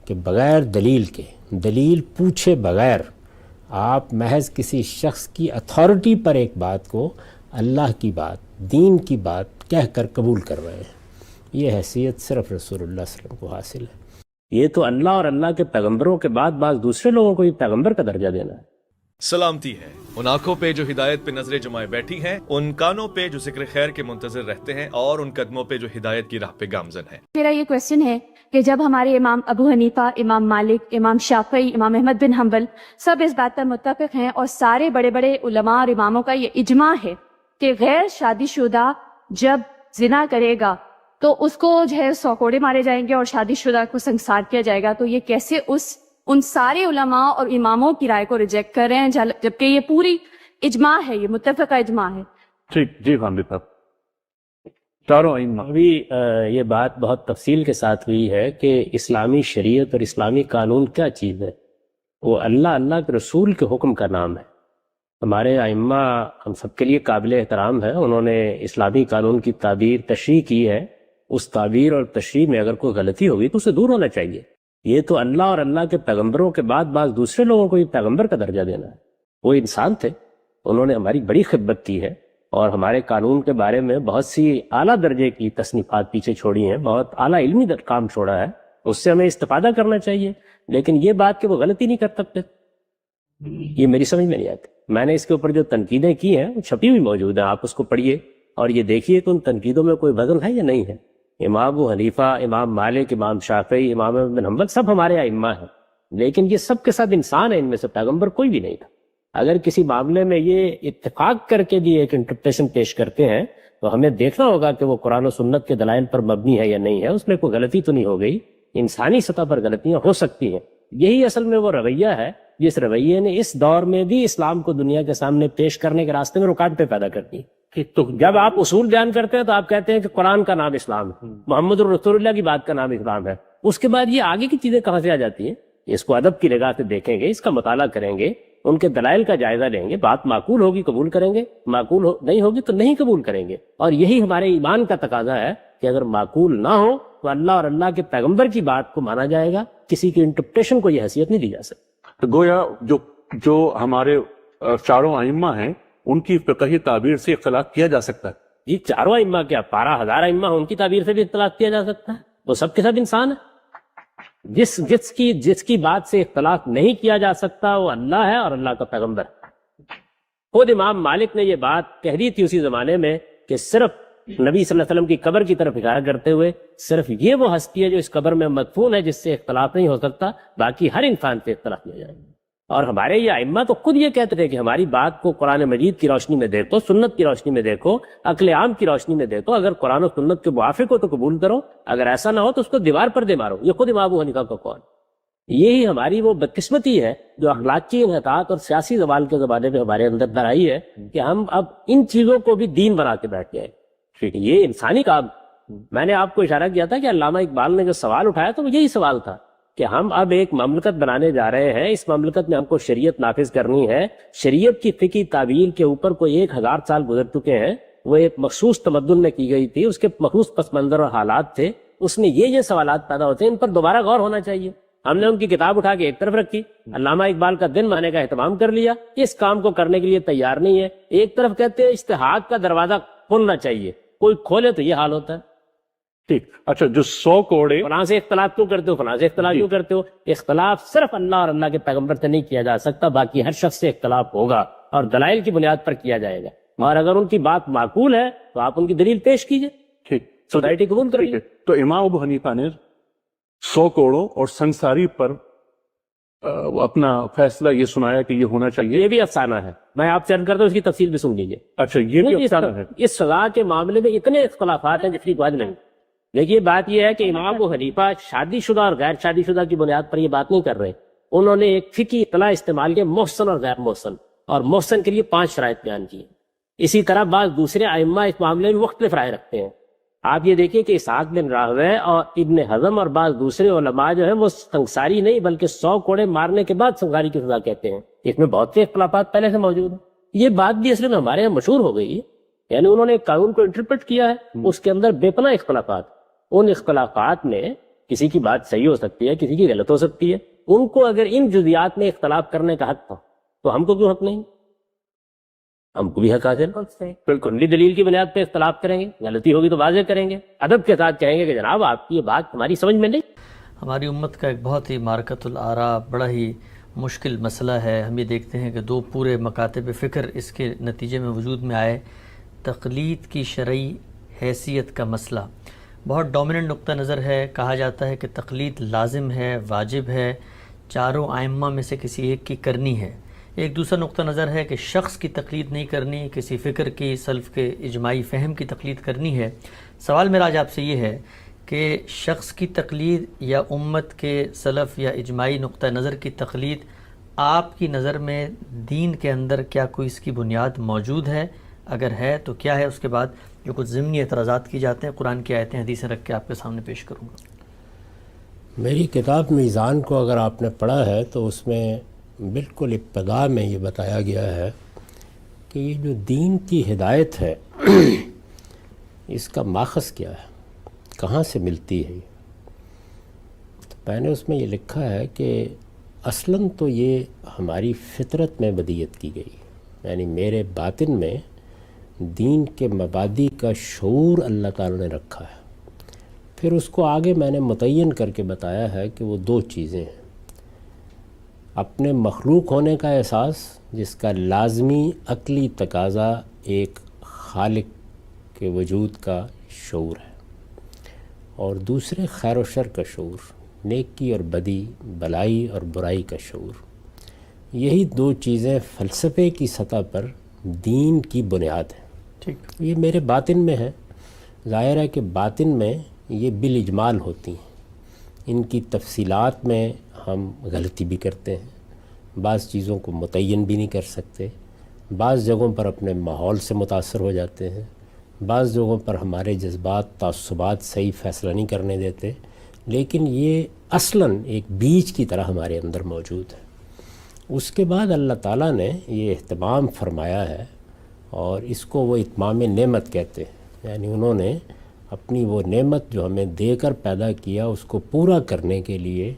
کہ بغیر دلیل کے، دلیل پوچھے بغیر آپ محض کسی شخص کی اتھارٹی پر ایک بات کو اللہ کی بات، دین کی بات کہہ کر قبول کر رہے ہیں، یہ حیثیت صرف رسول اللہ صلی اللہ علیہ وسلم کو حاصل ہے۔ یہ تو اللہ اور اللہ کے پیغمبروں کے بعد بعض دوسرے لوگوں کو یہ پیغمبر کا درجہ دینا ہے۔ سلامتی ہے ان آنکھوں پہ جو ہدایت پہ نظریں جمائے بیٹھی ہیں، ان کانوں پہ جو ذکر خیر کے منتظر رہتے ہیں، اور ان قدموں پہ جو ہدایت کی راہ پہ گامزن ہیں۔ میرا یہ کویسچن ہے کہ جب ہمارے امام ابو حنیفہ، امام مالک، امام شافعی، امام احمد بن حنبل سب اس بات پر متفق ہیں، اور سارے بڑے بڑے علماء اور اماموں کا یہ اجماع ہے کہ غیر شادی شدہ جب زنا کرے گا تو اس کو جو ہے 100 کوڑے مارے جائیں گے اور شادی شدہ کو سنسار کیا جائے گا، تو یہ کیسے ان سارے علماء اور اماموں کی رائے کو ریجیکٹ کر رہے ہیں جبکہ یہ پوری اجماع ہے، یہ متفقہ اجماع ہے؟ ٹھیک، جی خان صاحب، چاروں ائمہ۔ ابھی یہ بات بہت تفصیل کے ساتھ ہوئی ہے کہ اسلامی شریعت اور اسلامی قانون کیا چیز ہے۔ وہ اللہ کے رسول کے حکم کا نام ہے۔ ہمارے ائمہ ہم سب کے لیے قابل احترام ہے، انہوں نے اسلامی قانون کی تعبیر تشریح کی ہے، اس تعبیر اور تشریح میں اگر کوئی غلطی ہوگی تو اسے دور ہونا چاہیے۔ یہ تو اللہ اور اللہ کے پیغمبروں کے بعد بعض دوسرے لوگوں کو یہ پیغمبر کا درجہ دینا ہے۔ وہ انسان تھے، انہوں نے ہماری بڑی خدمت کی ہے اور ہمارے قانون کے بارے میں بہت سی اعلیٰ درجے کی تصنیفات پیچھے چھوڑی ہیں، بہت اعلیٰ علمی کام چھوڑا ہے، اس سے ہمیں استفادہ کرنا چاہیے۔ لیکن یہ بات کہ وہ غلطی نہیں کر سکتے، یہ میری سمجھ میں نہیں آتی۔ میں نے اس کے اوپر جو تنقیدیں کی ہیں وہ چھپی ہوئی موجود ہیں، آپ اس کو پڑھیے اور یہ دیکھیے کہ ان تنقیدوں میں کوئی وزن ہے یا نہیں ہے۔ امام ابو حنیفہ، امام مالک، امام شافعی، امام احمد بن حنبل سب ہمارے ائمہ ہیں، لیکن یہ سب کے ساتھ انسان ہے، ان میں سے پیغمبر کوئی بھی نہیں تھا۔ اگر کسی معاملے میں یہ اتفاق کر کے بھی ایک انٹرپریشن پیش کرتے ہیں تو ہمیں دیکھنا ہوگا کہ وہ قرآن و سنت کے دلائل پر مبنی ہے یا نہیں ہے، اس میں کوئی غلطی تو نہیں ہو گئی۔ انسانی سطح پر غلطیاں ہو سکتی ہیں، یہی اصل میں وہ رویہ ہے جس رویے نے اس دور میں بھی اسلام کو دنیا کے سامنے پیش کرنے کے راستے میں رکاوٹیں پیدا کرتی ہیں۔ تو جب آپ اصول بیان کرتے ہیں تو آپ کہتے ہیں کہ قرآن کا نام اسلام ہے، محمد رسول اللہ کی بات کا نام اسلام ہے، اس کے بعد یہ آگے کی چیزیں کہاں سے آ جاتی ہیں؟ اس کو ادب کی نگاہ سے دیکھیں گے، اس کا مطالعہ کریں گے، ان کے دلائل کا جائزہ لیں گے، بات معقول ہوگی قبول کریں گے، معقول نہیں ہوگی تو نہیں قبول کریں گے۔ اور یہی ہمارے ایمان کا تقاضا ہے کہ اگر معقول نہ ہو تو اللہ اور اللہ کے پیغمبر کی بات کو مانا جائے گا، کسی کی انٹرپریشن کو یہ حیثیت نہیں دی جا سکتی۔ تو گویا جو ہمارے چاروں ائمہ ہیں ان کی فقہی تعبیر سے اختلاف کیا جا سکتا ہے۔ جی چاروں ائمہ کیا 12,000 ائمہ ان کی تعبیر سے بھی اختلاف کیا جا سکتا ہے، وہ سب کے سب انسان ہے۔ جس کی بات سے اختلاف نہیں کیا جا سکتا وہ اللہ ہے اور اللہ کا پیغمبر ہے۔ خود امام مالک نے یہ بات کہہ دی تھی اسی زمانے میں کہ صرف نبی صلی اللہ علیہ وسلم کی قبر کی طرف اشارہ کرتے ہوئے، صرف یہ وہ ہستی ہے جو اس قبر میں مدفون ہے جس سے اختلاف نہیں ہو سکتا، باقی ہر انسان سے اختلاف کیا جائے گا۔ اور ہمارے یہ ائمہ تو خود یہ کہتے تھے کہ ہماری بات کو قرآن مجید کی روشنی میں دیکھو، سنت کی روشنی میں دیکھو، عقل عام کی روشنی میں دیکھو، اگر قرآن و سنت کے موافق ہو تو قبول کرو، اگر ایسا نہ ہو تو اس کو دیوار پر دے مارو۔ یہ خود امام ابو حنیفہ کا قول۔ یہی ہماری وہ بدقسمتی ہے جو اخلاقی انحطاط اور سیاسی زوال کے زمانے میں ہمارے اندر در آئی ہے کہ ہم اب ان چیزوں کو بھی دین بنا کے بیٹھ گئے۔ یہ انسانی کام۔ میں نے آپ کو اشارہ کیا تھا کہ علامہ اقبال نے جو سوال اٹھایا تو وہ یہی سوال تھا کہ ہم اب ایک مملکت بنانے جا رہے ہیں، اس مملکت میں ہم کو شریعت نافذ کرنی ہے، شریعت کی فقہی تعبیر کے اوپر کوئی 1000 سال گزر چکے ہیں، وہ ایک مخصوص تمدن میں کی گئی تھی، اس کے مخصوص پس منظر اور حالات تھے، اس میں یہ سوالات پیدا ہوتے ہیں، ان پر دوبارہ غور ہونا چاہیے۔ ہم نے ان کی کتاب اٹھا کے ایک طرف رکھی، علامہ اقبال کا دن منانے کا اہتمام کر لیا، اس کام کو کرنے کے لیے تیار نہیں ہے۔ ایک طرف کہتے ہیں اجتہاد کا دروازہ کھولنا چاہیے، کوئی کھولے تو یہ حال ہوتا ہے۔ ٹھیک، اچھا، جو 100 کوڑے فلاں سے اختلاف کیوں کرتے ہو، فلاں سے اختلاف کیوں کرتے ہو؟ اختلاف صرف اللہ اور اللہ کے پیغمبر سے نہیں کیا جا سکتا، باقی ہر شخص سے اختلاف ہوگا اور دلائل کی بنیاد پر کیا جائے گا، اور اگر ان کی بات معقول ہے تو آپ ان کی دلیل پیش کیجئے، ٹھیک، سوسائٹی قبول ٹھیک کریے۔ ہے۔ تو امام ابو حنیفہ نے 100 کوڑوں اور سنساری پر اپنا فیصلہ یہ سنایا کہ یہ ہونا چاہیے۔ یہ بھی افسانہ ہے، میں آپ سے عرض کرتا ہوں اس کی تفصیل بھی سن لیجیے۔ اچھا، یہ بھی افسانہ ہے۔ اس سزا کے معاملے میں اتنے اختلافات ہیں جس کی بات نہیں۔ دیکھیے بات یہ ہے کہ امام ابو حنیفہ شادی شدہ اور غیر شادی شدہ کی بنیاد پر یہ بات نہیں کر رہے، انہوں نے ایک فقہی اطلاع استعمال کی، محسن اور غیر محسن، اور محسن کے لیے 5 شرائط بیان کی۔ اسی طرح بعض دوسرے ائمہ اس معاملے میں مختلف رائے رکھتے ہیں۔ آپ یہ دیکھیں کہ اسحاق بن راہوے اور ابن حزم اور بعض دوسرے علماء جو ہیں وہ سنساری نہیں بلکہ 100 کوڑے مارنے کے بعد سنساری کی سزا کہتے ہیں۔ اس میں بہت سے اختلافات پہلے سے موجود ہیں۔ یہ بات بھی اصل میں ہمارے یہاں مشہور ہو گئی ہے، یعنی انہوں نے ایک قانون کو انٹرپریٹ کیا ہے، اس کے اندر بے پناہ اختلافات، ان اختلافات میں کسی کی بات صحیح ہو سکتی ہے، کسی کی غلط ہو سکتی ہے. ان کو اگر ان جزیات میں اختلاف کرنے کا حق تھا تو ہم کو کیوں حق نہیں؟ ہم کو بھی حق حاصل. بالکل کلی دلیل کی بنیاد پہ اختلاف کریں گے، غلطی ہوگی تو واضح کریں گے، ادب کے ساتھ کہیں گے کہ جناب آپ کی یہ بات ہماری سمجھ میں نہیں. ہماری امت کا ایک بہت ہی معرکۃ الآراء، بڑا ہی مشکل مسئلہ ہے. ہم یہ دیکھتے ہیں کہ دو پورے مکاتب فکر اس کے نتیجے میں وجود میں آئے. تقلید کی شرعی حیثیت کا مسئلہ بہت ڈومیننٹ نقطہ نظر ہے. کہا جاتا ہے کہ تقلید لازم ہے، واجب ہے، چاروں ائمہ میں سے کسی ایک کی کرنی ہے. ایک دوسرا نقطہ نظر ہے کہ شخص کی تقلید نہیں کرنی، کسی فکر کی، سلف کے اجماعی فہم کی تقلید کرنی ہے. سوال میرا آج آپ سے یہ ہے کہ شخص کی تقلید یا امت کے سلف یا اجماعی نقطہ نظر کی تقلید آپ کی نظر میں دین کے اندر کیا کوئی اس کی بنیاد موجود ہے؟ اگر ہے تو کیا ہے؟ اس کے بعد جو کچھ ضمنی اعتراضات کی جاتے ہیں قرآن کی آیتیں حدیثیں رکھ کے آپ کے سامنے پیش کروں گا. میری کتاب میزان کو اگر آپ نے پڑھا ہے تو اس میں بالکل ابتدا میں یہ بتایا گیا ہے کہ یہ جو دین کی ہدایت ہے اس کا ماخذ کیا ہے، کہاں سے ملتی ہے. تو میں نے اس میں یہ لکھا ہے کہ اصلاً تو یہ ہماری فطرت میں بدیت کی گئی، یعنی میرے باطن میں دین کے مبادی کا شعور اللہ تعالی نے رکھا ہے. پھر اس کو آگے میں نے متعین کر کے بتایا ہے کہ وہ دو چیزیں ہیں: اپنے مخلوق ہونے کا احساس جس کا لازمی عقلی تقاضا ایک خالق کے وجود کا شعور ہے، اور دوسرے خیر و شر کا شعور، نیکی اور بدی، بلائی اور برائی کا شعور. یہی دو چیزیں فلسفے کی سطح پر دین کی بنیاد ہیں. ٹھیک، یہ میرے باطن میں ہے. ظاہر ہے کہ باطن میں یہ بالاجمال ہوتی ہیں، ان کی تفصیلات میں ہم غلطی بھی کرتے ہیں، بعض چیزوں کو متعین بھی نہیں کر سکتے، بعض جگہوں پر اپنے ماحول سے متاثر ہو جاتے ہیں، بعض جگہوں پر ہمارے جذبات، تعصبات صحیح فیصلہ نہیں کرنے دیتے. لیکن یہ اصلاً ایک بیج کی طرح ہمارے اندر موجود ہے. اس کے بعد اللہ تعالیٰ نے یہ اہتمام فرمایا ہے، اور اس کو وہ اتمام نعمت کہتے ہیں، یعنی انہوں نے اپنی وہ نعمت جو ہمیں دے کر پیدا کیا اس کو پورا کرنے کے لیے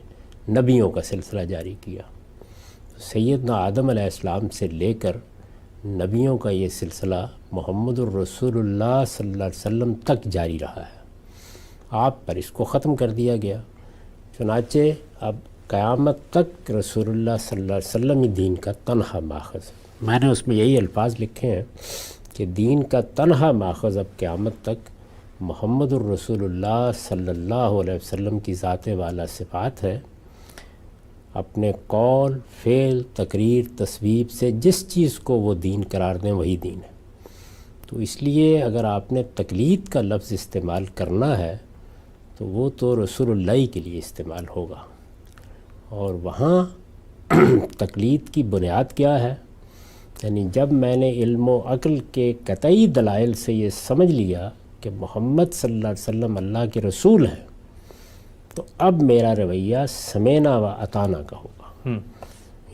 نبیوں کا سلسلہ جاری کیا. سیدنا آدم علیہ السلام سے لے کر نبیوں کا یہ سلسلہ محمد الرسول اللہ صلی اللہ علیہ وسلم تک جاری رہا ہے. آپ پر اس کو ختم کر دیا گیا. چنانچہ اب قیامت تک رسول اللہ صلی اللہ علیہ وسلم ہی دین کا تنہا ماخذ ہے. میں نے اس میں یہی الفاظ لکھے ہیں کہ دین کا تنہا ماخذ اب قیامت تک محمد الرسول اللہ صلی اللہ علیہ وسلم کی ذات والا صفات ہے. اپنے قول، فعل، تقریر، تصویب سے جس چیز کو وہ دین قرار دیں وہی دین ہے. تو اس لیے اگر آپ نے تقلید کا لفظ استعمال کرنا ہے تو وہ تو رسول اللہ کے لیے استعمال ہوگا. اور وہاں تقلید کی بنیاد کیا ہے؟ یعنی جب میں نے علم و عقل کے قطعی دلائل سے یہ سمجھ لیا کہ محمد صلی اللہ علیہ وسلم اللہ کے رسول ہیں، تو اب میرا رویہ سمینا و اطانا کا ہوگا.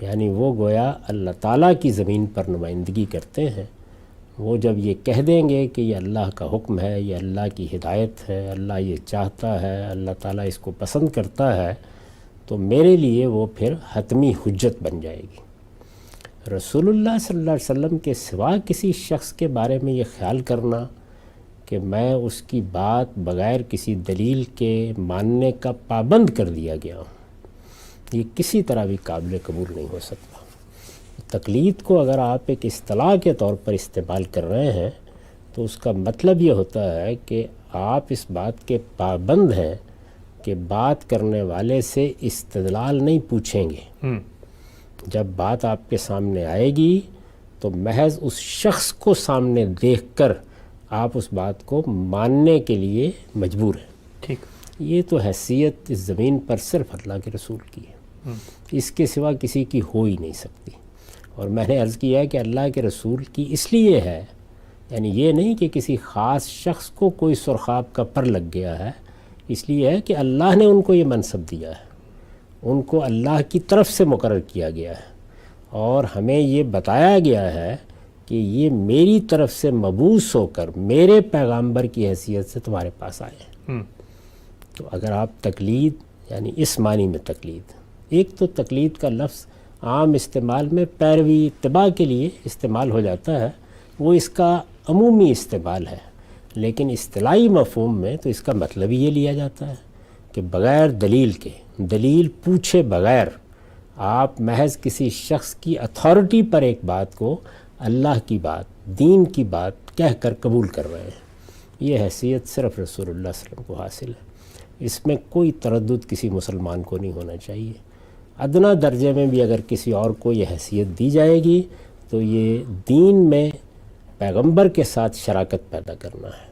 یعنی وہ گویا اللہ تعالیٰ کی زمین پر نمائندگی کرتے ہیں. وہ جب یہ کہہ دیں گے کہ یہ اللہ کا حکم ہے، یہ اللہ کی ہدایت ہے، اللہ یہ چاہتا ہے، اللہ تعالیٰ اس کو پسند کرتا ہے، تو میرے لیے وہ پھر حتمی حجت بن جائے گی. رسول اللہ صلی اللہ علیہ وسلم کے سوا کسی شخص کے بارے میں یہ خیال کرنا کہ میں اس کی بات بغیر کسی دلیل کے ماننے کا پابند کر دیا گیا ہوں، یہ کسی طرح بھی قابل قبول نہیں ہو سکتا. تقلید کو اگر آپ ایک اصطلاح کے طور پر استعمال کر رہے ہیں تو اس کا مطلب یہ ہوتا ہے کہ آپ اس بات کے پابند ہیں کہ بات کرنے والے سے استدلال نہیں پوچھیں گے. جب بات آپ کے سامنے آئے گی تو محض اس شخص کو سامنے دیکھ کر آپ اس بات کو ماننے کے لیے مجبور ہیں. ٹھیک، یہ تو حیثیت اس زمین پر صرف اللہ کے رسول کی ہے، اس کے سوا کسی کی ہو ہی نہیں سکتی. اور میں نے عرض کیا ہے کہ اللہ کے رسول کی اس لیے ہے، یعنی یہ نہیں کہ کسی خاص شخص کو کوئی سرخاب کا پر لگ گیا ہے، اس لیے ہے کہ اللہ نے ان کو یہ منصب دیا ہے، ان کو اللہ کی طرف سے مقرر کیا گیا ہے، اور ہمیں یہ بتایا گیا ہے کہ یہ میری طرف سے مبعوث ہو کر میرے پیغامبر کی حیثیت سے تمہارے پاس آئے ہیں. تو اگر آپ تقلید یعنی اس معنی میں تقلید، ایک تو تقلید کا لفظ عام استعمال میں پیروی اتباع کے لیے استعمال ہو جاتا ہے، وہ اس کا عمومی استعمال ہے، لیکن اصطلاحی مفہوم میں تو اس کا مطلب ہی یہ لیا جاتا ہے کہ بغیر دلیل کے، دلیل پوچھے بغیر آپ محض کسی شخص کی اتھارٹی پر ایک بات کو اللہ کی بات، دین کی بات کہہ کر قبول کر رہے ہیں۔ یہ حیثیت صرف رسول اللہ صلی اللہ علیہ وسلم کو حاصل ہے، اس میں کوئی تردد کسی مسلمان کو نہیں ہونا چاہیے۔ ادنا درجے میں بھی اگر کسی اور کو یہ حیثیت دی جائے گی تو یہ دین میں پیغمبر کے ساتھ شراکت پیدا کرنا ہے،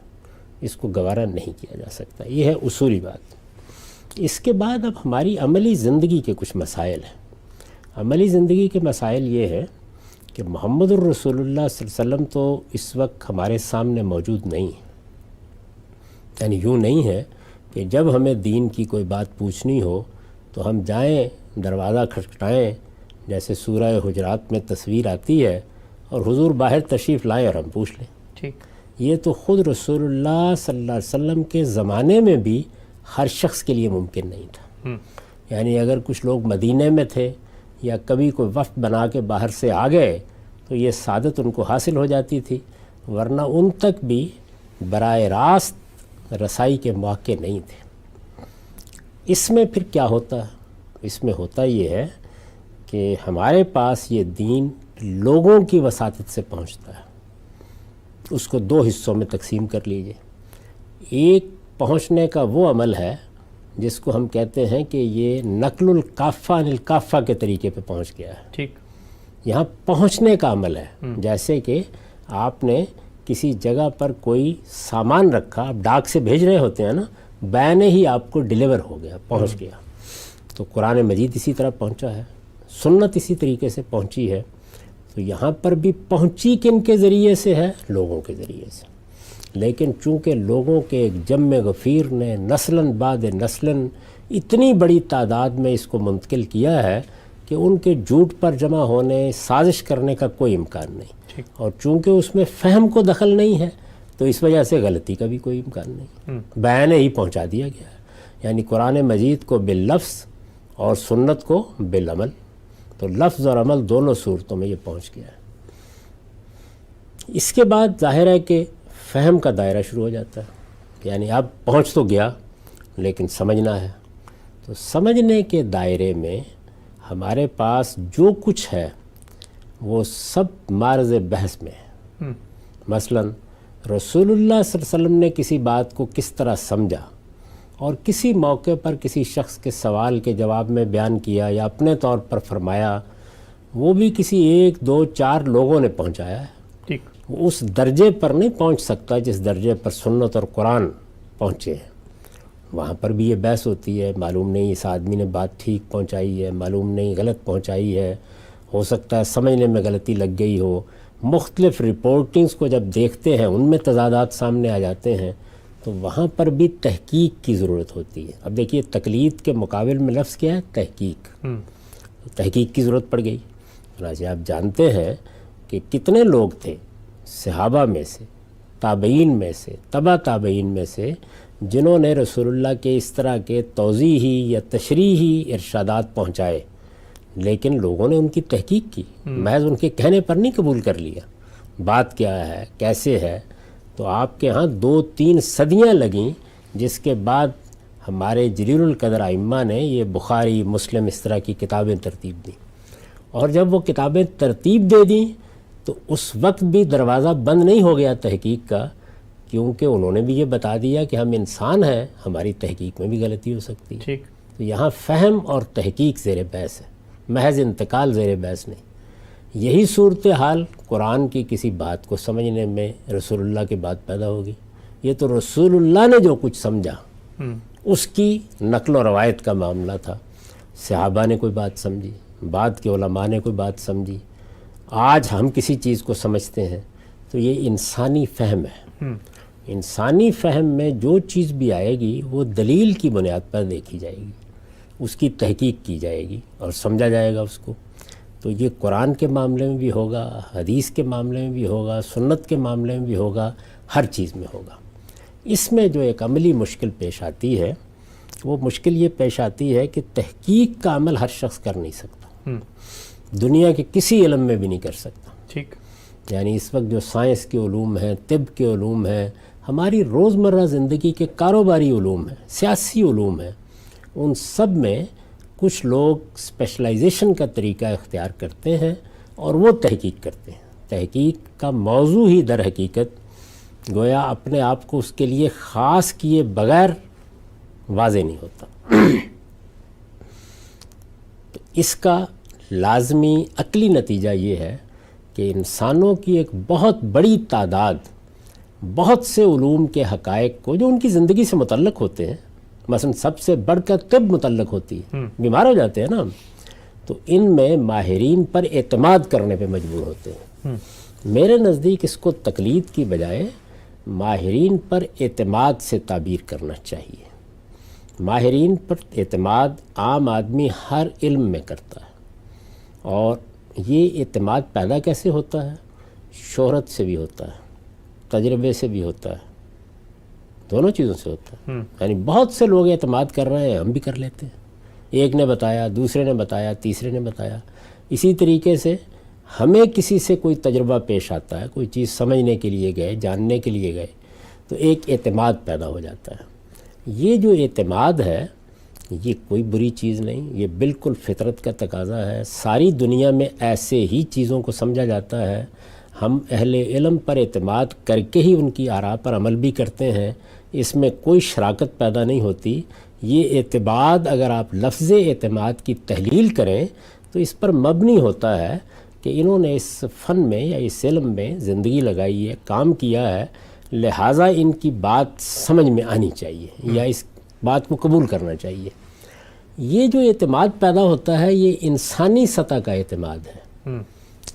اس کو گوارا نہیں کیا جا سکتا۔ یہ ہے اصولی بات۔ اس کے بعد اب ہماری عملی زندگی کے کچھ مسائل ہیں۔ عملی زندگی کے مسائل یہ ہے کہ محمد الرسول اللہ صلی اللہ علیہ وسلم تو اس وقت ہمارے سامنے موجود نہیں ہے، یعنی یوں نہیں ہے کہ جب ہمیں دین کی کوئی بات پوچھنی ہو تو ہم جائیں دروازہ کھٹکھٹائیں، جیسے سورہ حجرات میں تصویر آتی ہے، اور حضور باہر تشریف لائیں اور ہم پوچھ لیں۔ ٹھیک، یہ تو خود رسول اللہ صلی اللہ علیہ وسلم کے زمانے میں بھی ہر شخص کے لیے ممکن نہیں تھا۔ یعنی اگر کچھ لوگ مدینے میں تھے یا کبھی کوئی وفد بنا کے باہر سے آ گئے تو یہ سعادت ان کو حاصل ہو جاتی تھی، ورنہ ان تک بھی براہ راست رسائی کے مواقع نہیں تھے۔ اس میں پھر کیا ہوتا ہے؟ اس میں ہوتا یہ ہے کہ ہمارے پاس یہ دین لوگوں کی وساطت سے پہنچتا ہے۔ اس کو دو حصوں میں تقسیم کر لیجئے۔ ایک پہنچنے کا وہ عمل ہے جس کو ہم کہتے ہیں کہ یہ نقل الکافہ عن الکافہ کے طریقے پہ پہنچ گیا ہے۔ ٹھیک، یہاں پہنچنے کا عمل ہے، جیسے کہ آپ نے کسی جگہ پر کوئی سامان رکھا، آپ ڈاک سے بھیج رہے ہوتے ہیں نا، بینے ہی آپ کو ڈیلیور ہو گیا، پہنچ گیا۔ تو قرآن مجید اسی طرح پہنچا ہے، سنت اسی طریقے سے پہنچی ہے۔ تو یہاں پر بھی پہنچی کن کے ذریعے سے ہے؟ لوگوں کے ذریعے سے۔ لیکن چونکہ لوگوں کے ایک جم غفیر نے نسلاً بعد نسلاً اتنی بڑی تعداد میں اس کو منتقل کیا ہے کہ ان کے جھوٹ پر جمع ہونے، سازش کرنے کا کوئی امکان نہیں، اور چونکہ اس میں فہم کو دخل نہیں ہے تو اس وجہ سے غلطی کا بھی کوئی امکان نہیں، بیان ہی پہنچا دیا گیا ہے۔ یعنی قرآن مجید کو باللفظ اور سنت کو بالعمل، تو لفظ اور عمل دونوں صورتوں میں یہ پہنچ گیا ہے۔ اس کے بعد ظاہر ہے کہ فہم کا دائرہ شروع ہو جاتا ہے، یعنی اب پہنچ تو گیا لیکن سمجھنا ہے۔ تو سمجھنے کے دائرے میں ہمارے پاس جو کچھ ہے وہ سب معرض بحث میں ہے۔ مثلا رسول اللہ صلی اللہ علیہ وسلم نے کسی بات کو کس طرح سمجھا اور کسی موقع پر کسی شخص کے سوال کے جواب میں بیان کیا یا اپنے طور پر فرمایا، وہ بھی کسی ایک دو چار لوگوں نے پہنچایا ہے۔ ٹھیک، وہ اس درجے پر نہیں پہنچ سکتا جس درجے پر سنت اور قرآن پہنچے ہیں۔ وہاں پر بھی یہ بحث ہوتی ہے، معلوم نہیں اس آدمی نے بات ٹھیک پہنچائی ہے، معلوم نہیں غلط پہنچائی ہے، ہو سکتا ہے سمجھنے میں غلطی لگ گئی ہو۔ مختلف رپورٹنگز کو جب دیکھتے ہیں ان میں تضادات سامنے آ جاتے ہیں، تو وہاں پر بھی تحقیق کی ضرورت ہوتی ہے۔ اب دیکھیے تقلید کے مقابل میں لفظ کیا ہے؟ تحقیق۔ تحقیق کی ضرورت پڑ گئی۔ چنانچہ آپ جانتے ہیں کہ کتنے لوگ تھے صحابہ میں سے، تابعین میں سے، تبع تابعین میں سے، جنہوں نے رسول اللہ کے اس طرح کے توضیحی یا تشریحی ارشادات پہنچائے، لیکن لوگوں نے ان کی تحقیق کی، محض ان کے کہنے پر نہیں قبول کر لیا۔ بات کیا ہے، کیسے ہے؟ تو آپ کے ہاں 2-3 صدیاں لگیں، جس کے بعد ہمارے جلیل القدر ائمہ نے یہ بخاری، مسلم، اس طرح کی کتابیں ترتیب دیں۔ اور جب وہ کتابیں ترتیب دے دیں تو اس وقت بھی دروازہ بند نہیں ہو گیا تحقیق کا، کیونکہ انہوں نے بھی یہ بتا دیا کہ ہم انسان ہیں، ہماری تحقیق میں بھی غلطی ہو سکتی ہے۔ ٹھیک، تو یہاں فہم اور تحقیق زیر بحث ہے، محض انتقال زیر بحث نہیں۔ یہی صورتحال قرآن کی کسی بات کو سمجھنے میں رسول اللہ کی بات پیدا ہوگی۔ یہ تو رسول اللہ نے جو کچھ سمجھا اس کی نقل و روایت کا معاملہ تھا۔ صحابہ نے کوئی بات سمجھی، بعد کے علماء نے کوئی بات سمجھی، آج ہم کسی چیز کو سمجھتے ہیں، تو یہ انسانی فہم ہے۔ انسانی فہم میں جو چیز بھی آئے گی وہ دلیل کی بنیاد پر دیکھی جائے گی، اس کی تحقیق کی جائے گی اور سمجھا جائے گا اس کو۔ تو یہ قرآن کے معاملے میں بھی ہوگا، حدیث کے معاملے میں بھی ہوگا، سنت کے معاملے میں بھی ہوگا، ہر چیز میں ہوگا۔ اس میں جو ایک عملی مشکل پیش آتی ہے وہ مشکل یہ پیش آتی ہے کہ تحقیق کا عمل ہر شخص کر نہیں سکتا، دنیا کے کسی علم میں بھی نہیں کر سکتا۔ ٹھیک، یعنی اس وقت جو سائنس کے علوم ہیں، طب کے علوم ہیں، ہماری روزمرہ زندگی کے کاروباری علوم ہیں، سیاسی علوم ہیں، ان سب میں کچھ لوگ اسپیشلائزیشن کا طریقہ اختیار کرتے ہیں اور وہ تحقیق کرتے ہیں۔ تحقیق کا موضوع ہی در حقیقت گویا اپنے آپ کو اس کے لیے خاص کیے بغیر واضح نہیں ہوتا۔ تو اس کا لازمی عقلی نتیجہ یہ ہے کہ انسانوں کی ایک بہت بڑی تعداد بہت سے علوم کے حقائق کو جو ان کی زندگی سے متعلق ہوتے ہیں، مثلا سب سے بڑھ کر طب متعلق ہوتی ہے، بیمار ہو جاتے ہیں نا ہم، تو ان میں ماہرین پر اعتماد کرنے پہ مجبور ہوتے ہیں۔ میرے نزدیک اس کو تقلید کی بجائے ماہرین پر اعتماد سے تعبیر کرنا چاہیے۔ ماہرین پر اعتماد عام آدمی ہر علم میں کرتا ہے، اور یہ اعتماد پیدا کیسے ہوتا ہے؟ شہرت سے بھی ہوتا ہے، تجربے سے بھی ہوتا ہے، دونوں چیزوں سے ہوتا ہے۔ یعنی بہت سے لوگ اعتماد کر رہے ہیں، ہم بھی کر لیتے ہیں، ایک نے بتایا، دوسرے نے بتایا، تیسرے نے بتایا۔ اسی طریقے سے ہمیں کسی سے کوئی تجربہ پیش آتا ہے، کوئی چیز سمجھنے کے لیے گئے، جاننے کے لیے گئے، تو ایک اعتماد پیدا ہو جاتا ہے۔ یہ جو اعتماد ہے یہ کوئی بری چیز نہیں، یہ بالکل فطرت کا تقاضا ہے۔ ساری دنیا میں ایسے ہی چیزوں کو سمجھا جاتا ہے، ہم اہل علم پر اعتماد کر کے ہی ان کی آراء پر عمل بھی کرتے ہیں، اس میں کوئی شراکت پیدا نہیں ہوتی۔ یہ اعتماد اگر آپ لفظ اعتماد کی تحلیل کریں تو اس پر مبنی ہوتا ہے کہ انہوں نے اس فن میں یا اس علم میں زندگی لگائی ہے، کام کیا ہے، لہٰذا ان کی بات سمجھ میں آنی چاہیے یا اس بات کو قبول کرنا چاہیے۔ یہ جو اعتماد پیدا ہوتا ہے یہ انسانی سطح کا اعتماد ہے،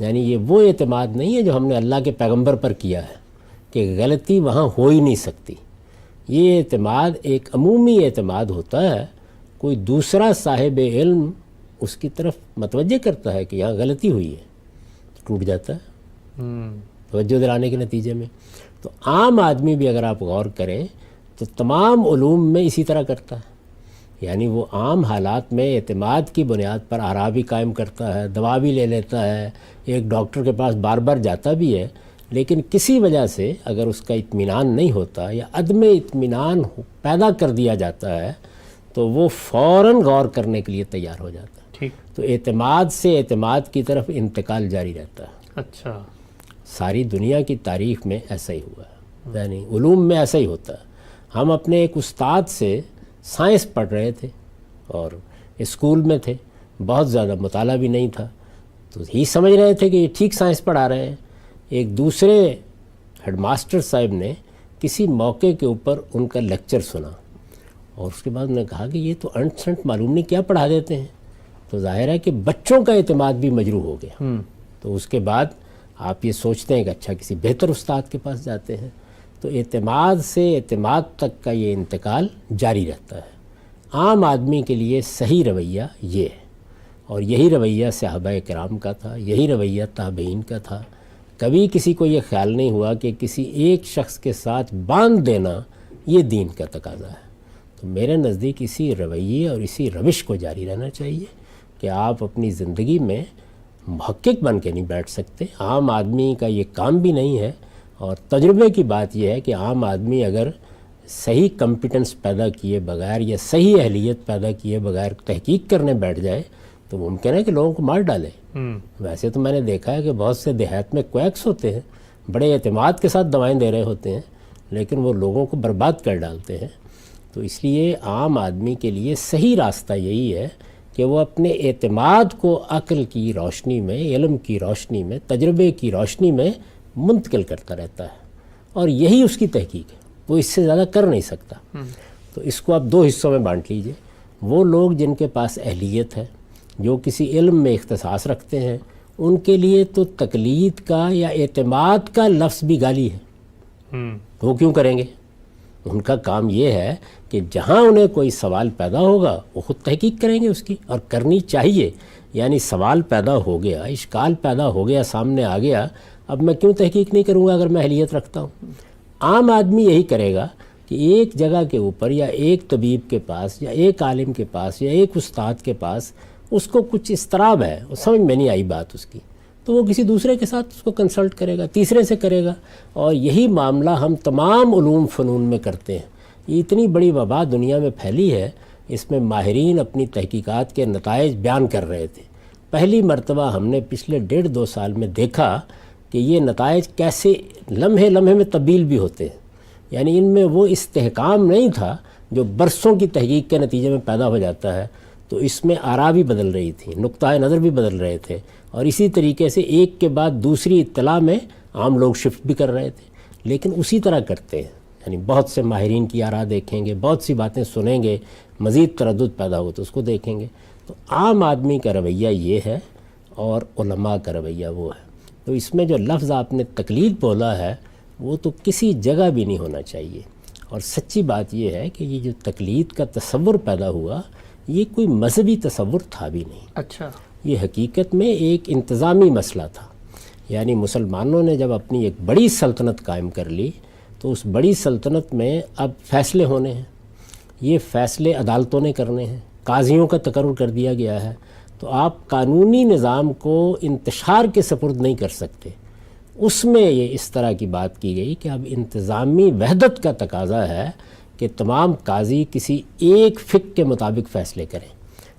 یعنی یہ وہ اعتماد نہیں ہے جو ہم نے اللہ کے پیغمبر پر کیا ہے کہ غلطی وہاں ہو ہی نہیں سکتی۔ یہ اعتماد ایک عمومی اعتماد ہوتا ہے، کوئی دوسرا صاحب علم اس کی طرف متوجہ کرتا ہے کہ یہاں غلطی ہوئی ہے، ٹوٹ جاتا ہے توجہ دلانے کے نتیجے میں۔ تو عام آدمی بھی اگر آپ غور کریں تو تمام علوم میں اسی طرح کرتا ہے، یعنی وہ عام حالات میں اعتماد کی بنیاد پر آراء بھی قائم کرتا ہے، دوا بھی لے لیتا ہے، ایک ڈاکٹر کے پاس بار بار جاتا بھی ہے، لیکن کسی وجہ سے اگر اس کا اطمینان نہیں ہوتا یا عدم اطمینان پیدا کر دیا جاتا ہے تو وہ فوراً غور کرنے کے لیے تیار ہو جاتا ہے۔ ٹھیک، تو اعتماد سے اعتماد کی طرف انتقال جاری رہتا ہے۔ اچھا، ساری دنیا کی تاریخ میں ایسا ہی ہوا ہے، یعنی علوم میں ایسا ہی ہوتا ہے۔ ہم اپنے ایک استاد سے سائنس پڑھ رہے تھے اور اسکول میں تھے، بہت زیادہ مطالعہ بھی نہیں تھا، تو ہی سمجھ رہے تھے کہ یہ ٹھیک سائنس پڑھا رہے ہیں۔ ایک دوسرے ہیڈ ماسٹر صاحب نے کسی موقع کے اوپر ان کا لیکچر سنا اور اس کے بعد انہوں نے کہا کہ یہ تو انٹ سنٹ معلوم نہیں کیا پڑھا دیتے ہیں، تو ظاہر ہے کہ بچوں کا اعتماد بھی مجروح ہو گیا۔ تو اس کے بعد آپ یہ سوچتے ہیں کہ اچھا کسی بہتر استاد کے پاس جاتے ہیں۔ تو اعتماد سے اعتماد تک کا یہ انتقال جاری رہتا ہے۔ عام آدمی کے لیے صحیح رویہ یہ ہے، اور یہی رویہ صحابہ کرام کا تھا، یہی رویہ تابعین کا تھا۔ کبھی کسی کو یہ خیال نہیں ہوا کہ کسی ایک شخص کے ساتھ باندھ دینا یہ دین کا تقاضا ہے۔ تو میرے نزدیک اسی رویے اور اسی روش کو جاری رہنا چاہیے کہ آپ اپنی زندگی میں محقق بن کے نہیں بیٹھ سکتے، عام آدمی کا یہ کام بھی نہیں ہے۔ اور تجربے کی بات یہ ہے کہ عام آدمی اگر صحیح کمپیٹنس پیدا کیے بغیر یا صحیح اہلیت پیدا کیے بغیر تحقیق کرنے بیٹھ جائے تو ممکن ہے کہ لوگوں کو مار ڈالے۔ ویسے تو میں نے دیکھا ہے کہ بہت سے دیہات میں کویکس ہوتے ہیں، بڑے اعتماد کے ساتھ دوائیں دے رہے ہوتے ہیں، لیکن وہ لوگوں کو برباد کر ڈالتے ہیں۔ تو اس لیے عام آدمی کے لیے صحیح راستہ یہی ہے کہ وہ اپنے اعتماد کو عقل کی روشنی میں، علم کی روشنی میں، تجربے کی روشنی میں منتقل کرتا رہتا ہے، اور یہی اس کی تحقیق ہے، وہ اس سے زیادہ کر نہیں سکتا۔ تو اس کو آپ دو حصوں میں بانٹ لیجئے۔ وہ لوگ جن کے پاس اہلیت ہے، جو کسی علم میں اختصاص رکھتے ہیں، ان کے لیے تو تقلید کا یا اعتماد کا لفظ بھی گالی ہے۔ وہ کیوں کریں گے؟ ان کا کام یہ ہے کہ جہاں انہیں کوئی سوال پیدا ہوگا وہ خود تحقیق کریں گے اس کی، اور کرنی چاہیے۔ یعنی سوال پیدا ہو گیا، اشکال پیدا ہو گیا، سامنے آ گیا، اب میں کیوں تحقیق نہیں کروں گا اگر میں اہلیت رکھتا ہوں؟ عام آدمی یہی کرے گا کہ ایک جگہ کے اوپر یا ایک طبیب کے پاس یا ایک عالم کے پاس یا ایک استاد کے پاس اس کو کچھ اضطراب ہے، سمجھ میں نہیں آئی بات اس کی، تو وہ کسی دوسرے کے ساتھ اس کو کنسلٹ کرے گا، تیسرے سے کرے گا. اور یہی معاملہ ہم تمام علوم فنون میں کرتے ہیں. یہ اتنی بڑی وبا دنیا میں پھیلی ہے، اس میں ماہرین اپنی تحقیقات کے نتائج بیان کر رہے تھے. پہلی مرتبہ ہم نے پچھلے 1.5-2 سال میں دیکھا کہ یہ نتائج کیسے لمحے لمحے میں تبدیل بھی ہوتے ہیں. یعنی ان میں وہ استحکام نہیں تھا جو برسوں کی تحقیق کے نتیجے میں پیدا ہو جاتا ہے، تو اس میں آراء بھی بدل رہی تھی، نقطہ نظر بھی بدل رہے تھے، اور اسی طریقے سے ایک کے بعد دوسری اطلاع میں عام لوگ شفٹ بھی کر رہے تھے. لیکن اسی طرح کرتے ہیں، یعنی بہت سے ماہرین کی آراء دیکھیں گے، بہت سی باتیں سنیں گے، مزید تردد پیدا ہو تو اس کو دیکھیں گے. تو عام آدمی کا رویہ یہ ہے اور علماء کا رویہ وہ ہے. تو اس میں جو لفظ آپ نے تقلید بولا ہے وہ تو کسی جگہ بھی نہیں ہونا چاہیے. اور سچی بات یہ ہے کہ یہ جو تقلید کا تصور پیدا ہوا یہ کوئی مذہبی تصور تھا بھی نہیں. اچھا، یہ حقیقت میں ایک انتظامی مسئلہ تھا. یعنی مسلمانوں نے جب اپنی ایک بڑی سلطنت قائم کر لی تو اس بڑی سلطنت میں اب فیصلے ہونے ہیں. یہ فیصلے عدالتوں نے کرنے ہیں، قاضیوں کا تقرر کر دیا گیا ہے. تو آپ قانونی نظام کو انتشار کے سپرد نہیں کر سکتے. اس میں یہ اس طرح کی بات کی گئی کہ اب انتظامی وحدت کا تقاضا ہے کہ تمام قاضی کسی ایک فقہ کے مطابق فیصلے کریں.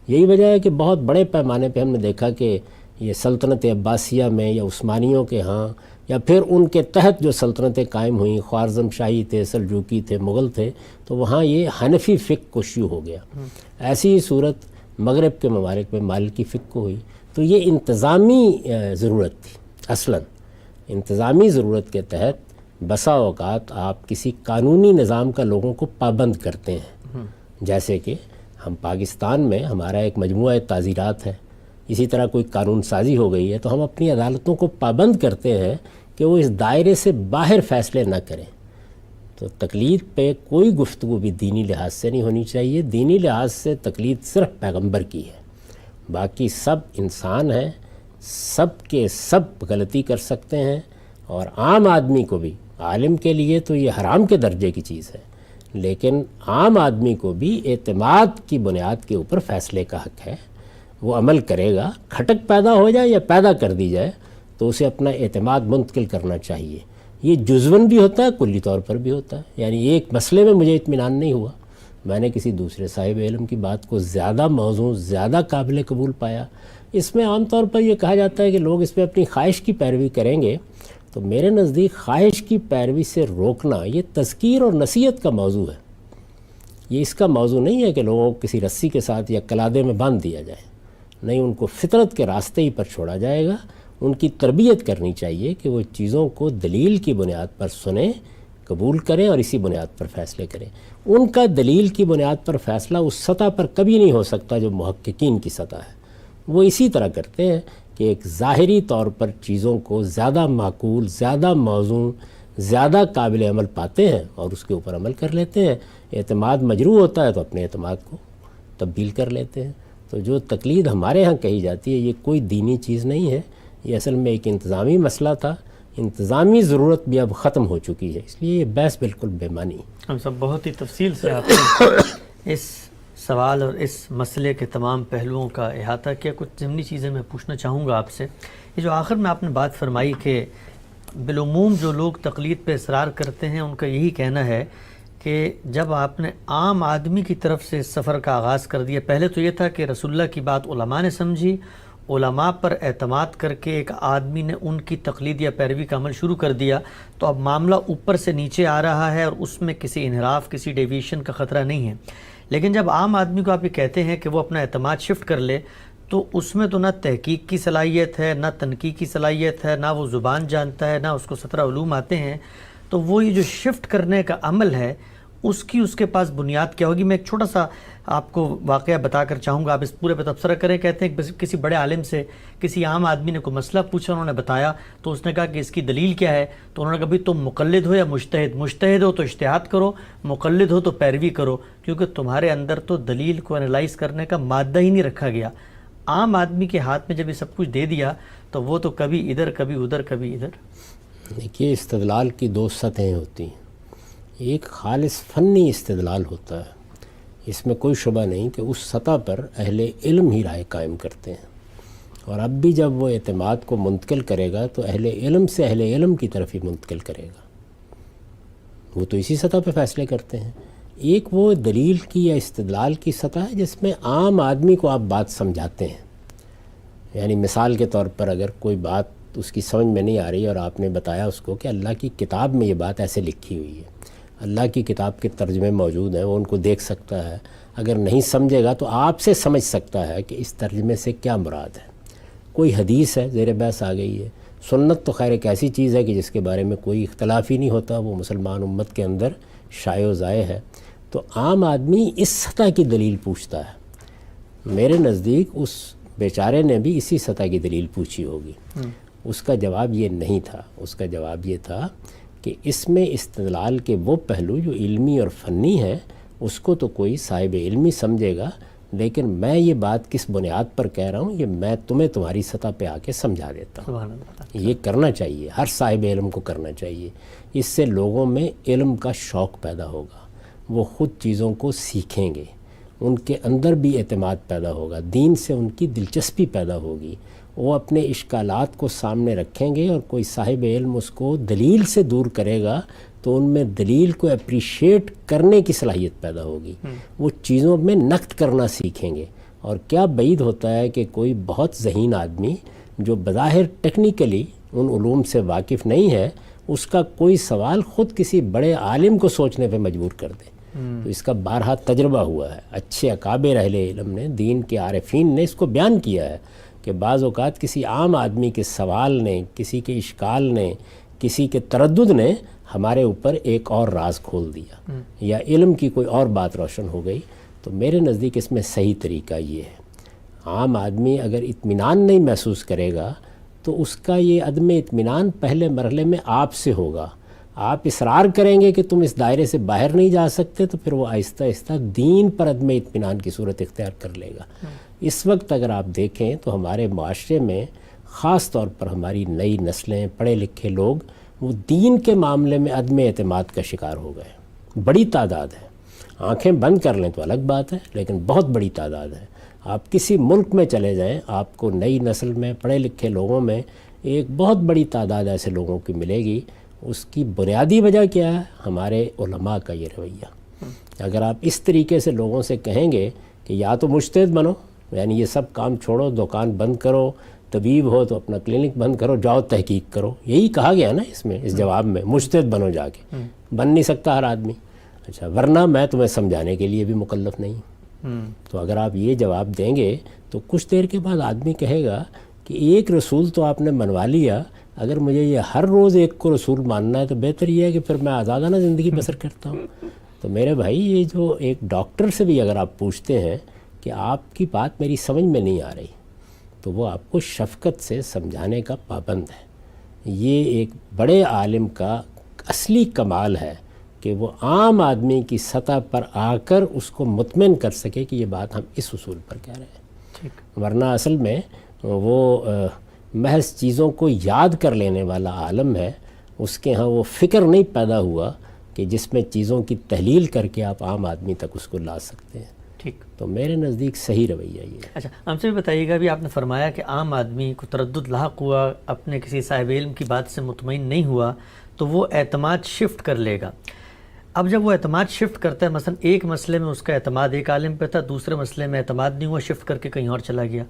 یہی وجہ ہے کہ بہت بڑے پیمانے پہ ہم نے دیکھا کہ یہ سلطنت عباسیہ میں یا عثمانیوں کے ہاں یا پھر ان کے تحت جو سلطنتیں قائم ہوئیں، خوارزم شاہی تھے، سلجوقی تھے، مغل تھے، تو وہاں یہ حنفی فقہ کو شیوع ہو گیا. ایسی ہی صورت مغرب کے ممالک میں مالکی فقہ کو ہوئی. تو یہ انتظامی ضرورت تھی. اصلاً انتظامی ضرورت کے تحت بسا اوقات آپ کسی قانونی نظام کا لوگوں کو پابند کرتے ہیں. جیسے کہ ہم پاکستان میں ہمارا ایک مجموعہ تعزیرات ہے، اسی طرح کوئی قانون سازی ہو گئی ہے تو ہم اپنی عدالتوں کو پابند کرتے ہیں کہ وہ اس دائرے سے باہر فیصلے نہ کریں. تو تقلید پہ کوئی گفتگو بھی دینی لحاظ سے نہیں ہونی چاہیے. دینی لحاظ سے تقلید صرف پیغمبر کی ہے، باقی سب انسان ہیں، سب کے سب غلطی کر سکتے ہیں. اور عام آدمی کو بھی، عالم کے لیے تو یہ حرام کے درجے کی چیز ہے، لیکن عام آدمی کو بھی اعتماد کی بنیاد کے اوپر فیصلے کا حق ہے. وہ عمل کرے گا، کھٹک پیدا ہو جائے یا پیدا کر دی جائے تو اسے اپنا اعتماد منتقل کرنا چاہیے. یہ جزون بھی ہوتا ہے، کلی طور پر بھی ہوتا ہے. یعنی ایک مسئلے میں مجھے اطمینان نہیں ہوا، میں نے کسی دوسرے صاحب علم کی بات کو زیادہ موزوں، زیادہ قابل قبول پایا. اس میں عام طور پر یہ کہا جاتا ہے کہ لوگ اس میں اپنی خواہش کی پیروی کریں گے، تو میرے نزدیک خواہش کی پیروی سے روکنا یہ تذکیر اور نصیحت کا موضوع ہے. یہ اس کا موضوع نہیں ہے کہ لوگوں کو کسی رسی کے ساتھ یا کلادے میں باندھ دیا جائے. نہیں، ان کو فطرت کے راستے ہی پر چھوڑا جائے گا. ان کی تربیت کرنی چاہیے کہ وہ چیزوں کو دلیل کی بنیاد پر سنیں، قبول کریں اور اسی بنیاد پر فیصلے کریں. ان کا دلیل کی بنیاد پر فیصلہ اس سطح پر کبھی نہیں ہو سکتا جو محققین کی سطح ہے. وہ اسی طرح کرتے ہیں کہ ایک ظاہری طور پر چیزوں کو زیادہ معقول، زیادہ موزوں، زیادہ قابل عمل پاتے ہیں اور اس کے اوپر عمل کر لیتے ہیں. اعتماد مجروح ہوتا ہے تو اپنے اعتماد کو تبدیل کر لیتے ہیں. تو جو تقلید ہمارے ہاں کہی جاتی ہے یہ کوئی دینی چیز نہیں ہے، یہ اصل میں ایک انتظامی مسئلہ تھا. انتظامی ضرورت بھی اب ختم ہو چکی ہے، اس لیے یہ بحث بالکل بے معنی. ہم سب بہت ہی تفصیل سے آپ نے اس سوال اور اس مسئلے کے تمام پہلوؤں کا احاطہ کیا. کچھ ضمنی چیزیں میں پوچھنا چاہوں گا آپ سے. یہ جو آخر میں آپ نے بات فرمائی کہ بالعموم جو لوگ تقلید پہ اصرار کرتے ہیں ان کا یہی کہنا ہے کہ جب آپ نے عام آدمی کی طرف سے سفر کا آغاز کر دیا، پہلے تو یہ تھا کہ رسول اللہ کی بات علماء نے سمجھی، علماء پر اعتماد کر کے ایک آدمی نے ان کی تقلید یا پیروی کا عمل شروع کر دیا، تو اب معاملہ اوپر سے نیچے آ رہا ہے اور اس میں کسی انحراف، کسی ڈیویشن کا خطرہ نہیں ہے. لیکن جب عام آدمی کو آپ یہ کہتے ہیں کہ وہ اپنا اعتماد شفٹ کر لے، تو اس میں تو نہ تحقیق کی صلاحیت ہے، نہ تنقیق کی صلاحیت ہے، نہ وہ زبان جانتا ہے، نہ اس کو 17 علوم آتے ہیں. تو وہ یہ جو شفٹ کرنے کا عمل ہے اس کے پاس بنیاد کیا ہوگی؟ میں ایک چھوٹا سا آپ کو واقعہ بتا کر چاہوں گا، آپ اس پورے پہ تبصرہ کریں. کہتے ہیں کہ کسی بڑے عالم سے کسی عام آدمی نے کوئی مسئلہ پوچھا، انہوں نے بتایا تو اس نے کہا کہ اس کی دلیل کیا ہے؟ تو انہوں نے کہا بھئی تم مقلد ہو یا مجتہد؟ مجتہد ہو تو اجتہاد کرو، مقلد ہو تو پیروی کرو، کیونکہ تمہارے اندر تو دلیل کو انالائز کرنے کا مادہ ہی نہیں رکھا گیا. عام آدمی کے ہاتھ میں جب یہ سب کچھ دے دیا تو وہ تو کبھی ادھر، کبھی ادھر، کبھی ادھر. دیکھیے، استدلال کی 2 سطحیں ہوتی ہیں. ایک خالص فنی استدلال ہوتا ہے، اس میں کوئی شبہ نہیں کہ اس سطح پر اہل علم ہی رائے قائم کرتے ہیں، اور اب بھی جب وہ اعتماد کو منتقل کرے گا تو اہل علم سے اہل علم کی طرف ہی منتقل کرے گا، وہ تو اسی سطح پہ فیصلے کرتے ہیں۔ ایک وہ دلیل کی یا استدلال کی سطح ہے جس میں عام آدمی کو آپ بات سمجھاتے ہیں، یعنی مثال کے طور پر اگر کوئی بات اس کی سمجھ میں نہیں آ رہی اور آپ نے بتایا اس کو کہ اللہ کی کتاب میں یہ بات ایسے لکھی ہوئی ہے، اللہ کی کتاب کے ترجمے موجود ہیں، وہ ان کو دیکھ سکتا ہے، اگر نہیں سمجھے گا تو آپ سے سمجھ سکتا ہے کہ اس ترجمے سے کیا مراد ہے۔ کوئی حدیث ہے زیر بحث آ گئی ہے، سنت تو خیر ایک ایسی چیز ہے کہ جس کے بارے میں کوئی اختلاف ہی نہیں ہوتا، وہ مسلمان امت کے اندر شائع و ضائع ہے، تو عام آدمی اس سطح کی دلیل پوچھتا ہے۔ میرے نزدیک اس بیچارے نے بھی اسی سطح کی دلیل پوچھی ہوگی۔ اس کا جواب یہ نہیں تھا، اس کا جواب یہ تھا کہ اس میں استدلال کے وہ پہلو جو علمی اور فنی ہیں اس کو تو کوئی صاحب علمی سمجھے گا، لیکن میں یہ بات کس بنیاد پر کہہ رہا ہوں یہ میں تمہیں تمہاری سطح پہ آ کے سمجھا دیتا ہوں۔ سبحان اللہ۔ یہ کرنا چاہیے، ہر صاحب علم کو کرنا چاہیے، اس سے لوگوں میں علم کا شوق پیدا ہوگا، وہ خود چیزوں کو سیکھیں گے، ان کے اندر بھی اعتماد پیدا ہوگا، دین سے ان کی دلچسپی پیدا ہوگی، وہ اپنے اشکالات کو سامنے رکھیں گے، اور کوئی صاحب علم اس کو دلیل سے دور کرے گا تو ان میں دلیل کو اپریشیٹ کرنے کی صلاحیت پیدا ہوگی، وہ چیزوں میں نقد کرنا سیکھیں گے۔ اور کیا بعید ہوتا ہے کہ کوئی بہت ذہین آدمی جو بظاہر ٹیکنیکلی ان علوم سے واقف نہیں ہے، اس کا کوئی سوال خود کسی بڑے عالم کو سوچنے پہ مجبور کر دے۔ تو اس کا بارہا تجربہ ہوا ہے، اچھے اکابر اہل علم نے، دین کے عارفین نے اس کو بیان کیا ہے کہ بعض اوقات کسی عام آدمی کے سوال نے، کسی کے اشکال نے، کسی کے تردد نے ہمارے اوپر ایک اور راز کھول دیا، یا علم کی کوئی اور بات روشن ہو گئی۔ تو میرے نزدیک اس میں صحیح طریقہ یہ ہے، عام آدمی اگر اطمینان نہیں محسوس کرے گا تو اس کا یہ عدم اطمینان پہلے مرحلے میں آپ سے ہوگا۔ آپ اصرار کریں گے کہ تم اس دائرے سے باہر نہیں جا سکتے تو پھر وہ آہستہ آہستہ دین پر عدم اطمینان کی صورت اختیار کر لے گا۔ اس وقت اگر آپ دیکھیں تو ہمارے معاشرے میں خاص طور پر ہماری نئی نسلیں، پڑھے لکھے لوگ، وہ دین کے معاملے میں عدم اعتماد کا شکار ہو گئے، بڑی تعداد ہے، آنکھیں بند کر لیں تو الگ بات ہے، لیکن بہت بڑی تعداد ہے۔ آپ کسی ملک میں چلے جائیں، آپ کو نئی نسل میں پڑھے لکھے لوگوں میں ایک بہت بڑی تعداد ایسے لوگوں کی ملے گی۔ اس کی بنیادی وجہ کیا ہے؟ ہمارے علماء کا یہ رویہ۔ اگر آپ اس طریقے سے لوگوں سے کہیں گے کہ یا تو مجتہد بنو، یعنی یہ سب کام چھوڑو، دکان بند کرو، طبیب ہو تو اپنا کلینک بند کرو، جاؤ تحقیق کرو، یہی کہا گیا نا اس جواب میں، مجتہد بنو جا کے، بن نہیں سکتا ہر آدمی، اچھا ورنہ میں تمہیں سمجھانے کے لیے بھی مکلف نہیں۔ تو اگر آپ یہ جواب دیں گے تو کچھ دیر کے بعد آدمی کہے گا کہ ایک رسول تو آپ نے منوا لیا، اگر مجھے یہ ہر روز ایک کو رسول ماننا ہے تو بہتر یہ ہے کہ پھر میں آزادانہ زندگی بسر کرتا ہوں۔ تو میرے بھائی، یہ جو ایک ڈاکٹر سے بھی اگر آپ پوچھتے ہیں کہ آپ کی بات میری سمجھ میں نہیں آ رہی، تو وہ آپ کو شفقت سے سمجھانے کا پابند ہے۔ یہ ایک بڑے عالم کا اصلی کمال ہے کہ وہ عام آدمی کی سطح پر آ کر اس کو مطمئن کر سکے کہ یہ بات ہم اس اصول پر کہہ رہے ہیں، ورنہ اصل میں وہ محض چیزوں کو یاد کر لینے والا عالم ہے، اس کے ہاں وہ فکر نہیں پیدا ہوا کہ جس میں چیزوں کی تحلیل کر کے آپ عام آدمی تک اس کو لا سکتے ہیں۔ ٹھیک، تو میرے نزدیک صحیح رویہ یہ ہے۔ اچھا، ہم سے بھی بتائیے گا، ابھی آپ نے فرمایا کہ عام آدمی کو تردد لاحق ہوا، اپنے کسی صاحب علم کی بات سے مطمئن نہیں ہوا تو وہ اعتماد شفٹ کر لے گا۔ اب جب وہ اعتماد شفٹ کرتا ہے، مثلا ایک مسئلے میں اس کا اعتماد ایک عالم پہ تھا، دوسرے مسئلے میں اعتماد نہیں ہوا، شفٹ کر کے کہیں اور چلا گیا۔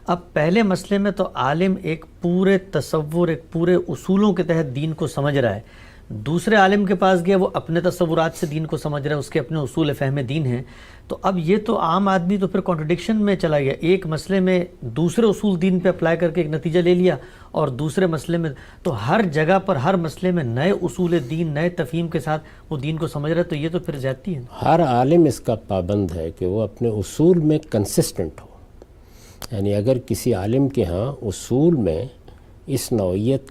اب پہلے مسئلے میں تو عالم ایک پورے تصور، ایک پورے اصولوں کے تحت دین کو سمجھ رہا ہے، دوسرے عالم کے پاس گیا، وہ اپنے تصورات سے دین کو سمجھ رہا ہے، اس کے اپنے اصول فہم دین ہیں۔ تو اب یہ تو عام آدمی تو پھر کانٹرڈکشن میں چلا گیا، ایک مسئلے میں دوسرے اصول دین پہ اپلائی کر کے ایک نتیجہ لے لیا، اور دوسرے مسئلے میں تو ہر جگہ پر ہر مسئلے میں نئے اصول دین، نئے تفہیم کے ساتھ وہ دین کو سمجھ رہا ہے، تو یہ تو پھر زیادتی ہے۔ ہر عالم اس کا پابند ہے کہ وہ اپنے اصول میں کنسسٹنٹ ہو، یعنی اگر کسی عالم کے ہاں اصول میں اس نوعیت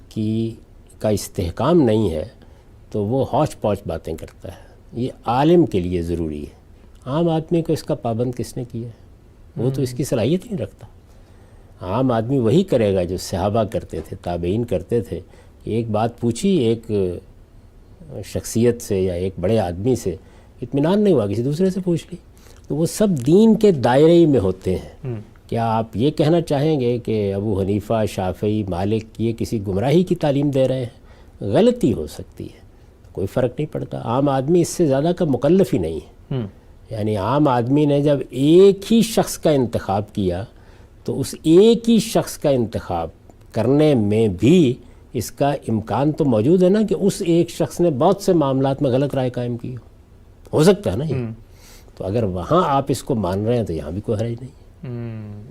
کا استحکام نہیں ہے تو وہ ہوچ پوچ باتیں کرتا ہے۔ یہ عالم کے لیے ضروری ہے، عام آدمی کو اس کا پابند کس نے کیا ہے؟ وہ تو اس کی صلاحیت ہی نہیں رکھتا۔ عام آدمی وہی کرے گا جو صحابہ کرتے تھے، تابعین کرتے تھے۔ ایک بات پوچھی ایک شخصیت سے یا ایک بڑے آدمی سے اطمینان نہیں ہوا، کسی دوسرے سے پوچھ لی. تو وہ سب دین کے دائرے ہی میں ہوتے ہیں. کیا آپ یہ کہنا چاہیں گے کہ ابو حنیفہ، شافعی، مالک یہ کسی گمراہی کی تعلیم دے رہے ہیں؟ غلطی ہو سکتی ہے، کوئی فرق نہیں پڑتا. عام آدمی اس سے زیادہ کا مکلف ہی نہیں ہے. یعنی عام آدمی نے جب ایک ہی شخص کا انتخاب کیا تو اس ایک ہی شخص کا انتخاب کرنے میں بھی اس کا امکان تو موجود ہے نا کہ اس ایک شخص نے بہت سے معاملات میں غلط رائے قائم کی ہو سکتا ہے نا یہ. تو اگر وہاں آپ اس کو مان رہے ہیں تو یہاں بھی کوئی حرج نہیں.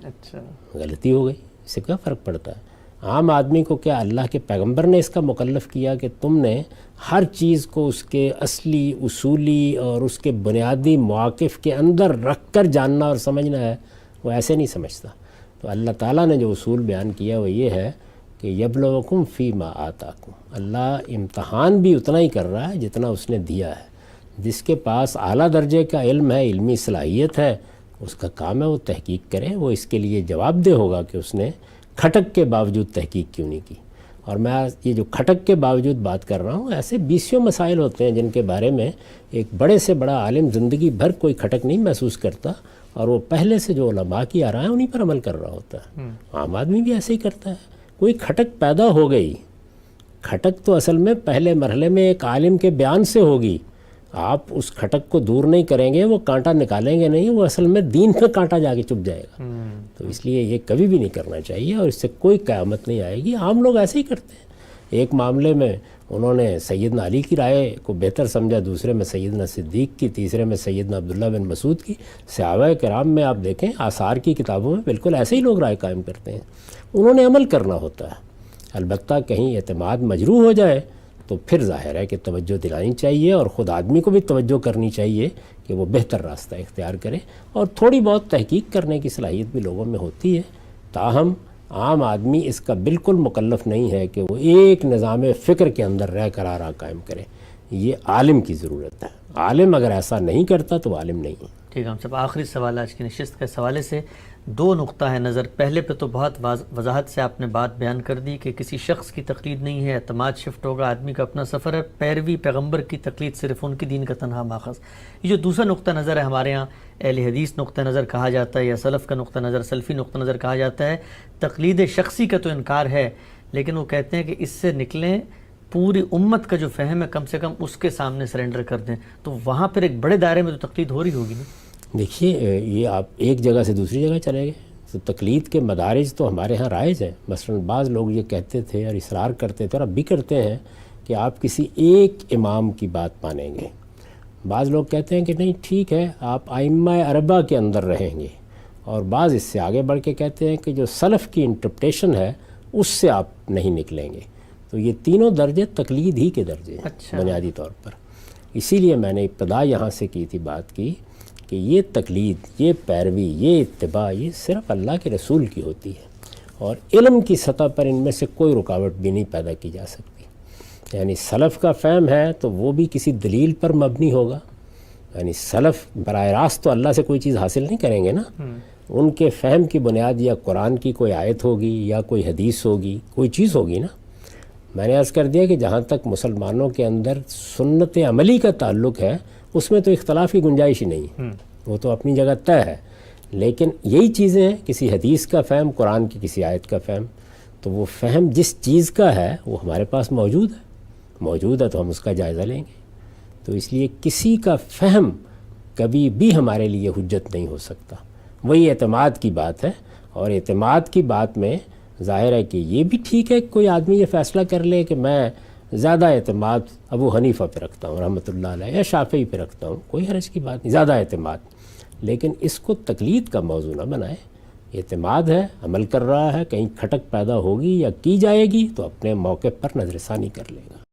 اچھا، غلطی ہو گئی، اس سے کیا فرق پڑتا ہے؟ عام آدمی کو کیا اللہ کے پیغمبر نے اس کا مکلف کیا کہ تم نے ہر چیز کو اس کے اصلی، اصولی اور اس کے بنیادی مواقف کے اندر رکھ کر جاننا اور سمجھنا ہے؟ وہ ایسے نہیں سمجھتا. تو اللہ تعالیٰ نے جو اصول بیان کیا وہ یہ ہے کہ یبلوکم فی ما آتاکم. اللہ امتحان بھی اتنا ہی کر رہا ہے جتنا اس نے دیا ہے. جس کے پاس اعلیٰ درجے کا علم ہے، علمی صلاحیت ہے، اس کا کام ہے وہ تحقیق کرے. وہ اس کے لیے جواب دہ ہوگا کہ اس نے کھٹک کے باوجود تحقیق کیوں نہیں کی. اور میں یہ جو کھٹک کے باوجود بات کر رہا ہوں، ایسے بیسیوں مسائل ہوتے ہیں جن کے بارے میں ایک بڑے سے بڑا عالم زندگی بھر کوئی کھٹک نہیں محسوس کرتا، اور وہ پہلے سے جو علماء کی آرائیں ہیں انہی پر عمل کر رہا ہوتا ہے. عام آدمی بھی ایسے ہی کرتا ہے. کوئی کھٹک پیدا ہو گئی، کھٹک تو اصل میں پہلے مرحلے میں ایک عالم کے بیان سے ہوگی. آپ اس کھٹک کو دور نہیں کریں گے، وہ کانٹا نکالیں گے نہیں، وہ اصل میں دین کا کانٹا جا کے چپ جائے گا. تو اس لیے یہ کبھی بھی نہیں کرنا چاہیے، اور اس سے کوئی قیامت نہیں آئے گی. عام لوگ ایسے ہی کرتے ہیں. ایک معاملے میں انہوں نے سیدنا علی کی رائے کو بہتر سمجھا، دوسرے میں سیدنا صدیق کی، تیسرے میں سیدنا عبداللہ بن مسعود کی. صحابہ کرام میں آپ دیکھیں، آثار کی کتابوں میں بالکل ایسے ہی لوگ رائے قائم کرتے ہیں. انہوں نے عمل کرنا ہوتا ہے. البتہ کہیں اعتماد مجروح ہو جائے تو پھر ظاہر ہے کہ توجہ دلانی چاہیے، اور خود آدمی کو بھی توجہ کرنی چاہیے کہ وہ بہتر راستہ اختیار کرے. اور تھوڑی بہت تحقیق کرنے کی صلاحیت بھی لوگوں میں ہوتی ہے. تاہم عام آدمی اس کا بالکل مکلف نہیں ہے کہ وہ ایک نظام فکر کے اندر رہ کر آرا قائم کرے. یہ عالم کی ضرورت ہے. عالم اگر ایسا نہیں کرتا تو وہ عالم نہیں ہے. ٹھیک ہے. ہم سب آخری سوال آج کی نشست کے حوالے سے دو نقطہ ہے نظر. پہلے پہ تو بہت وضاحت سے آپ نے بات بیان کر دی کہ کسی شخص کی تقلید نہیں ہے، اعتماد شفٹ ہوگا، آدمی کا اپنا سفر ہے، پیروی پیغمبر کی تقلید صرف ان کی دین کا تنہا ماخذ. یہ جو دوسرا نقطہ نظر ہے ہمارے ہاں اہل حدیث نقطہ نظر کہا جاتا ہے، یا سلف کا نقطہ نظر، سلفی نقطہ نظر کہا جاتا ہے. تقلید شخصی کا تو انکار ہے، لیکن وہ کہتے ہیں کہ اس سے نکلیں، پوری امت کا جو فہم ہے کم سے کم اس کے سامنے سرنڈر کر دیں. تو وہاں پھر ایک بڑے دائرے میں تو تقلید ہو رہی ہوگی نا. دیکھیے، یہ آپ ایک جگہ سے دوسری جگہ چلے گئے تو تقلید کے مدارج تو ہمارے ہاں رائج ہیں. مثلا بعض لوگ یہ کہتے تھے اور اصرار کرتے تھے اور اب بھی کرتے ہیں کہ آپ کسی ایک امام کی بات مانیں گے. بعض لوگ کہتے ہیں کہ نہیں ٹھیک ہے، آپ ائمہ اربعہ کے اندر رہیں گے. اور بعض اس سے آگے بڑھ کے کہتے ہیں کہ جو سلف کی انٹرپریٹیشن ہے اس سے آپ نہیں نکلیں گے. تو یہ تینوں درجے تقلید ہی کے درجے ہیں بنیادی طور پر. اسی لیے میں نے ابتدا یہاں سے کی تھی بات کی کہ یہ تقلید، یہ پیروی، یہ اتباع، یہ صرف اللہ کے رسول کی ہوتی ہے، اور علم کی سطح پر ان میں سے کوئی رکاوٹ بھی نہیں پیدا کی جا سکتی. یعنی سلف کا فہم ہے تو وہ بھی کسی دلیل پر مبنی ہوگا. یعنی سلف براہ راست تو اللہ سے کوئی چیز حاصل نہیں کریں گے نا. ان کے فہم کی بنیاد یا قرآن کی کوئی آیت ہوگی یا کوئی حدیث ہوگی، کوئی چیز ہوگی نا. میں نے عرض کر دیا کہ جہاں تک مسلمانوں کے اندر سنت عملی کا تعلق ہے اس میں تو اختلاف کی گنجائش ہی نہیں، وہ تو اپنی جگہ طے ہے. لیکن یہی چیزیں ہیں، کسی حدیث کا فہم، قرآن کی کسی آیت کا فہم، تو وہ فہم جس چیز کا ہے وہ ہمارے پاس موجود ہے تو ہم اس کا جائزہ لیں گے. تو اس لیے کسی کا فہم کبھی بھی ہمارے لیے حجت نہیں ہو سکتا. وہی اعتماد کی بات ہے، اور اعتماد کی بات میں ظاہر ہے کہ یہ بھی ٹھیک ہے کہ کوئی آدمی یہ فیصلہ کر لے کہ میں زیادہ اعتماد ابو حنیفہ پہ رکھتا ہوں رحمۃ اللہ علیہ، یا شافعی پہ رکھتا ہوں، کوئی حرج کی بات نہیں، زیادہ اعتماد. لیکن اس کو تقلید کا موضوع نہ بنائے. اعتماد ہے، عمل کر رہا ہے، کہیں کھٹک پیدا ہوگی یا کی جائے گی تو اپنے موقع پر نظر ثانی کر لے گا.